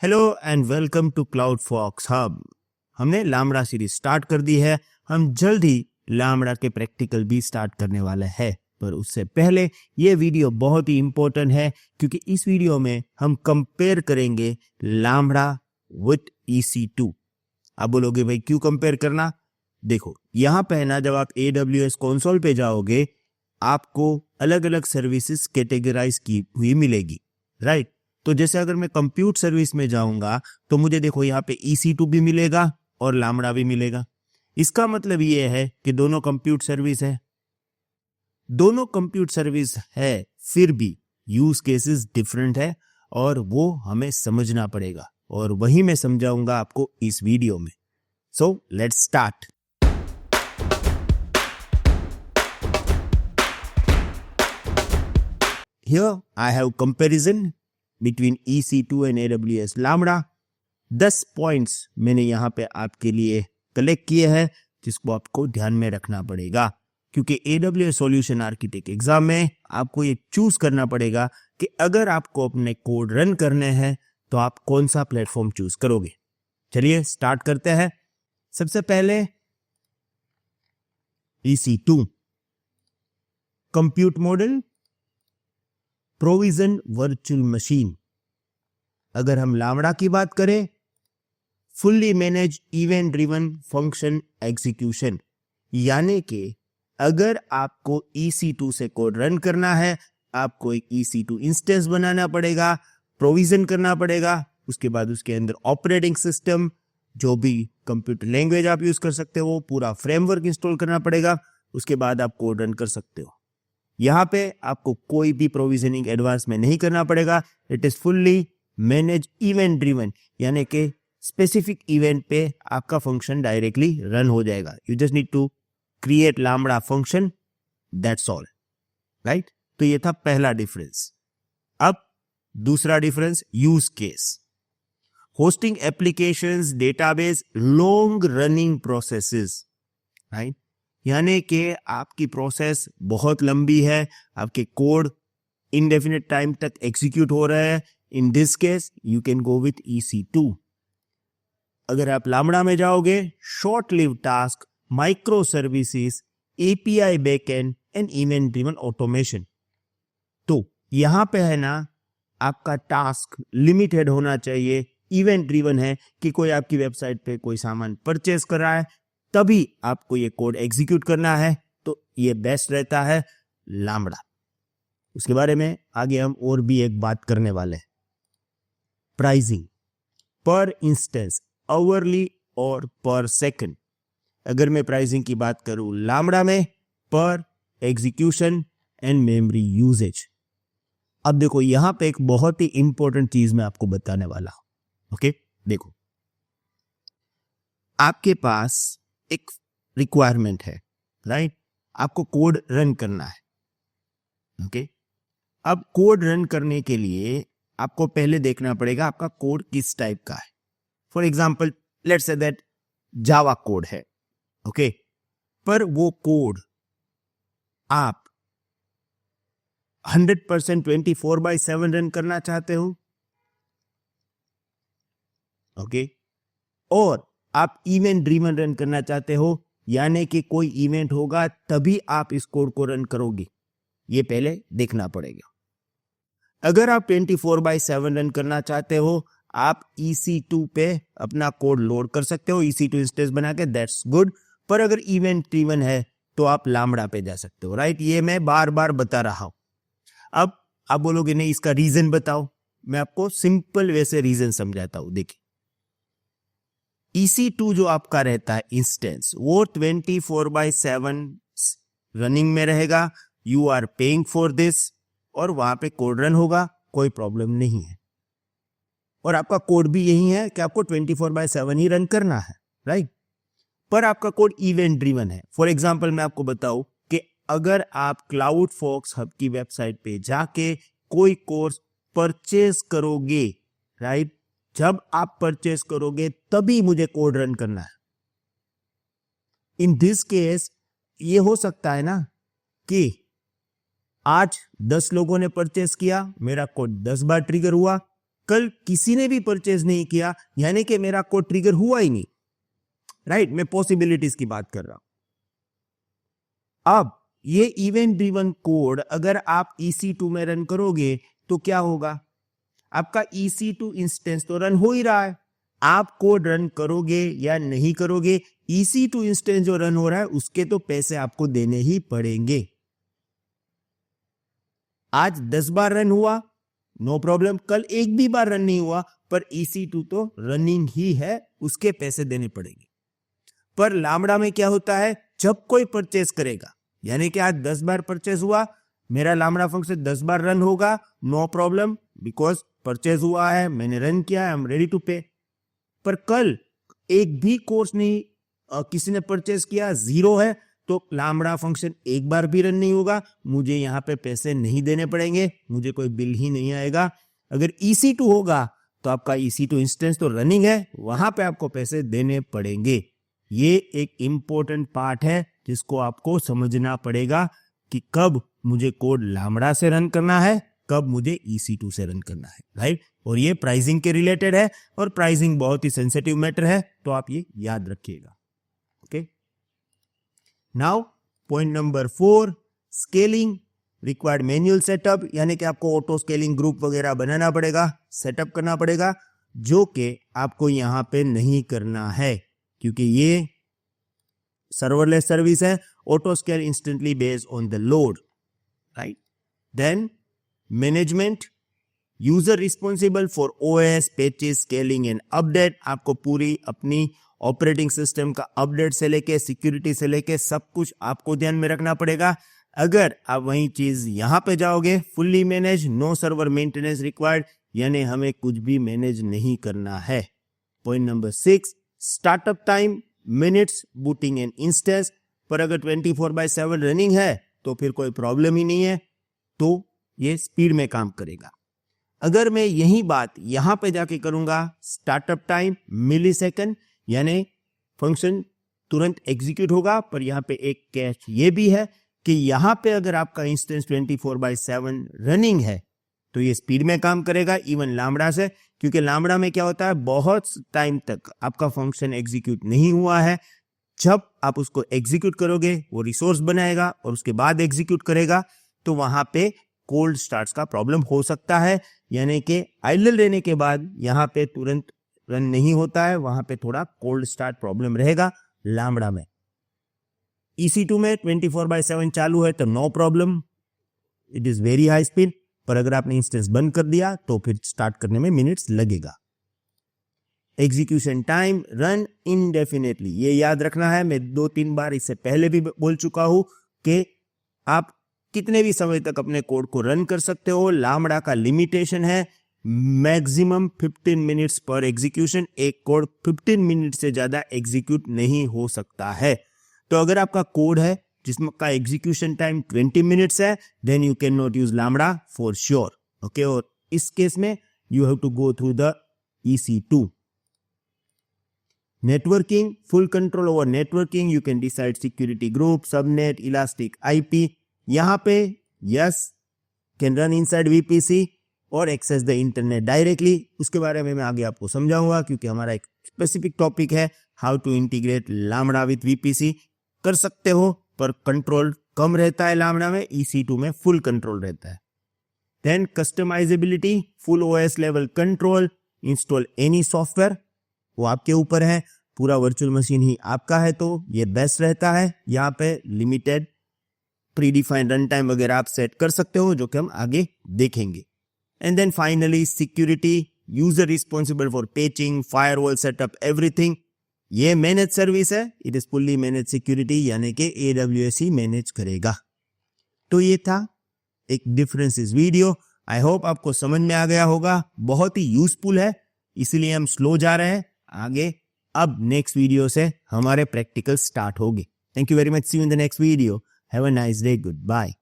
Hello and welcome to Cloud Fox Hub. हमने Lambda series start कर दी है। हम जल्द ही लामड़ा के प्रैक्टिकल भी स्टार्ट करने वाले हैं, पर उससे पहले ये वीडियो बहुत ही इंपॉर्टेंट है क्योंकि इस वीडियो में हम कंपेयर करेंगे लामड़ा विथ EC2। आप बोलोगे भाई क्यों कंपेयर करना? देखो यहाँ पे है ना, जब आप AWS कंसोल पे जाओगे आपको अलग अलग सर्विसेज कैटेगराइज की हुई मिलेगी, राइट? तो जैसे अगर मैं कंप्यूट सर्विस में जाऊंगा तो मुझे देखो यहाँ पे EC2 भी मिलेगा और लामड़ा भी मिलेगा। इसका मतलब ये है कि दोनों कंप्यूट सर्विस है, दोनों कंप्यूट सर्विस है, फिर भी यूज केसेस डिफरेंट है और वो हमें समझना पड़ेगा और वही मैं समझाऊंगा आपको इस वीडियो में। So let's start. Here I have comparison between EC2 and AWS Lambda। 10 points मैंने यहाँ पे आपके लिए कलेक्ट किए हैं जिसको आपको ध्यान में रखना पड़ेगा, क्योंकि AWS सॉल्यूशन आर्किटेक्ट एग्जाम में आपको ये चूज करना पड़ेगा कि अगर आपको अपने कोड रन करने हैं तो आप कौन सा प्लेटफॉर्म चूज करोगे। चलिए स्टार्ट करते हैं। सबसे पहले EC2 compute model provision virtual machine. अगर हम लामड़ा की बात करें, fully manage event driven function execution, यानी कि अगर आपको EC2 से कोड रन करना है आपको एक EC2 इंस्टेंस बनाना पड़ेगा, प्रोविजन करना पड़ेगा, उसके बाद उसके अंदर ऑपरेटिंग सिस्टम, जो भी कंप्यूटर लैंग्वेज आप यूज कर सकते हो, पूरा फ्रेमवर्क इंस्टॉल करना पड़ेगा, उसके बाद आप कोड रन कर सकते हो। यहाँ पे आपको कोई भी प्रोविजनिंग एडवांस में नहीं करना पड़ेगा। It is fully manage event driven, यानी कि स्पेसिफिक इवेंट पे आपका फंक्शन डायरेक्टली रन हो जाएगा। You just need to create Lambda function, that's all, right? तो ये था पहला डिफरेंस। अब दूसरा difference, use case. Hosting applications, database, long running processes, right? यानी कि आपकी प्रोसेस बहुत लंबी है, आपके कोड इंडेफिनिट टाइम तक एग्जीक्यूट हो रहे हैं। In this case you can go with EC2। अगर आप लामड़ा में जाओगे, short live task, micro services, API backend and event driven automation. तो यहां पे है ना, आपका टास्क लिमिटेड होना चाहिए, इवेंट ड्रिवन है कि कोई आपकी वेबसाइट पे कोई सामान परचेस कर रहा है तभी आपको ये कोड एग्जीक्यूट करना है, तो ये बेस्ट रहता है लामड़ा। उसके बारे में आगे हम और भी एक बात करने वाले हैं। प्राइसिंग पर इंस्टेंस, आवरली और पर सेकंड। अगर मैं प्राइसिंग की बात करूं लामड़ा में, पर एग्जीक्यूशन एंड मेमोरी यूजेज। अब देखो यहां पे एक बहुत ही इंपॉर्टेंट चीज मैं आपको बताने वाला हूं। ओके, देखो आपके पास एक रिक्वायरमेंट है, राइट? आपको कोड रन करना है, ओके? अब कोड रन करने के लिए आपको पहले देखना पड़ेगा आपका कोड किस टाइप का है। For example let's say that Java code है, ओके? पर वो कोड आप 100% 24/7 रन करना चाहते हो, ओके? और आप इवेंट ड्रिवन रन करना चाहते हो, यानी कि कोई इवेंट होगा तभी आप इस कोड को रन करोगे। ये पहले देखना पड़ेगा। अगर आप 24/7 रन करना चाहते हो, आप EC2 पे अपना कोड लोड कर सकते हो, EC2 इंस्टेंस बना के, दैट्स गुड। पर अगर इवेंट ड्रिवन है तो आप लामड़ा पे जा सकते हो, राइट? ये मैं बार बार बता रहा हूं। अब आप बोलोगे नहीं इसका रीजन बताओ, मैं आपको सिंपल वे से रीजन समझाता हूं। देखिए EC2 जो आपका रहता है इंस्टेंस, वो 24/7 रनिंग में रहेगा। You are paying for this और वहां पे कोड रन होगा, कोई प्रॉब्लम नहीं है। और आपका कोड भी यही है कि आपको 24/7 ही रन करना है, राइट? पर आपका कोड इवेंट ड्रिवन है। फॉर एग्जाम्पल मैं आपको बताऊं कि अगर आप क्लाउड फॉक्स हब की वेबसाइट पे जाके कोई कोर्स परचेज करोगे, राइट? जब आप परचेस करोगे तभी मुझे कोड रन करना है। इन दिस केस ये हो सकता है ना कि आज 10 लोगों ने परचेस किया, मेरा कोड 10 बार ट्रिगर हुआ, कल किसी ने भी परचेज नहीं किया, यानी कि मेरा कोड ट्रिगर हुआ ही नहीं, राइट? मैं पॉसिबिलिटीज की बात कर रहा हूं। अब ये इवेंट ड्रिवन कोड अगर आप EC2 में रन करोगे तो क्या होगा? आपका EC2 इंस्टेंस तो रन हो ही रहा है, आप कोड रन करोगे या नहीं करोगे, EC2 इंस्टेंस जो रन हो रहा है उसके तो पैसे आपको देने ही पड़ेंगे। आज 10 बार रन हुआ, नो प्रॉब्लम, कल एक भी बार रन नहीं हुआ, पर EC2 तो रनिंग ही है, उसके पैसे देने पड़ेंगे। पर लामड़ा में क्या होता है, जब कोई परचेस करेगा, यानी कि आज 10 बार परचेस हुआ, मेरा लामड़ा फंक्शन 10 बार रन होगा, नो प्रॉब्लम, बिकॉज परचेस हुआ है, मैंने रन किया है, आई एम रेडी टू पे। पर कल एक भी कोर्स नहीं किसी ने परचेस किया, 0 है, तो लामड़ा फंक्शन एक बार भी रन नहीं होगा, मुझे यहाँ पे पैसे नहीं देने पड़ेंगे, मुझे कोई बिल ही नहीं आएगा। अगर EC2 होगा तो आपका EC2 इंस्टेंस तो रनिंग है, वहां पे आपको पैसे देने पड़ेंगे। ये एक इंपॉर्टेंट पार्ट है जिसको आपको समझना पड़ेगा कि कब मुझे कोड लामड़ा से रन करना है, कब मुझे EC2 से रन करना है, राइट? और ये प्राइसिंग के रिलेटेड है, और प्राइसिंग बहुत ही सेंसिटिव मैटर है, तो आप ये याद रखिएगा। Okay, now point number 4, scaling required manual setup, यानी कि आपको ऑटो स्केलिंग ग्रुप वगैरह बनाना पड़ेगा, सेटअप करना पड़ेगा, जो कि आपको यहां पे नहीं करना है, क्योंकि ये सर्वरलेस सर्विस है, auto scale instantly based on the load, right? Then management, user responsible for OS patches, scaling and update, आपको पूरी अपनी ऑपरेटिंग सिस्टम का अपडेट से लेके सिक्योरिटी से लेके सब कुछ आपको ध्यान में रखना पड़ेगा। अगर आप वही चीज यहां पे जाओगे, fully manage, no server maintenance required, यानी हमें कुछ भी मैनेज नहीं करना है। Point number 6, startup time, minutes, booting and instance, पर अगर 24/7 रनिंग है तो फिर कोई प्रॉब्लम ही नहीं है, तो ये स्पीड में काम करेगा। अगर मैं यही बात यहां पे जाके करूंगा, स्टार्टअप टाइम मिलीसेकंड, यानी फंक्शन तुरंत एग्जीक्यूट होगा, पर यहां पे एक कैच ये भी है कि यहां पे अगर आपका इंस्टेंस 24/7 रनिंग है तो ये स्पीड में काम करेगा, इवन लामड़ा से, क्योंकि लामड़ा में क्या होता है, बहुत टाइम तक आपका फंक्शन एग्जीक्यूट नहीं हुआ है, जब आप उसको एग्जीक्यूट करोगे वो रिसोर्स बनाएगा और उसके बाद एग्जीक्यूट करेगा, तो वहां पे कोल्ड स्टार्ट्स का प्रॉब्लम हो सकता है, यानी कि आइडल रहने के बाद यहां पे तुरंत रन नहीं होता है, वहां पे थोड़ा कोल्ड स्टार्ट प्रॉब्लम रहेगा लामड़ा में। EC2 में 24/7 चालू है तो no problem, it is very high speed, पर अगर आपने इंस्टेंस बंद कर दिया तो फिर स्टार्ट करने में मिनट्स लगेगा। एग्जीक्यूशन टाइम, रन इनडेफिनेटली, ये याद रखना है, मैं 2-3 बार इससे पहले भी बोल चुका हूं कि आप कितने भी समय तक अपने कोड को रन कर सकते हो। लामड़ा का लिमिटेशन है मैक्सिमम 15 मिनट्स पर एग्जीक्यूशन, एक कोड 15 मिनट से ज्यादा एग्जीक्यूट नहीं हो सकता है। तो अगर आपका कोड है जिसका एग्जीक्यूशन टाइम 20 मिनट्स है, then you can not use Lambda for sure, okay? और इस केस में you have to go through the EC2। Networking, full control over networking, you can decide security group, subnet, elastic IP, यहां पे yes can run inside VPC और access the internet directly. उसके बारे में मैं आगे आपको समझाऊंगा, क्योंकि हमारा एक स्पेसिफिक टॉपिक है how to integrate Lambda with VPC। कर सकते हो, पर कंट्रोल कम रहता है लामड़ा में, EC2 में फुल कंट्रोल रहता है। Then customisability, full OS level control, install any software, वो आपके ऊपर है, पूरा वर्चुअल मशीन ही आपका है तो ये बेस्ट रहता है। यहाँ पे limited pre defined run time वगैरह आप सेट कर सकते हो, जो कि हम आगे देखेंगे। And then finally security, user responsible for patching, firewall setup, everything. ये मैनेज सर्विस है, it is fully manage security, यानी कि AWS ही मैनेज करेगा। तो ये था एक डिफरेंस इस वीडियो। आई होप आपको समझ में आ गया होगा, बहुत ही यूजफुल है, इसीलिए हम स्लो जा रहे हैं आगे। अब नेक्स्ट वीडियो से हमारे प्रैक्टिकल स्टार्ट होंगे। Thank you very much, see you in the next video, have a nice day, good bye.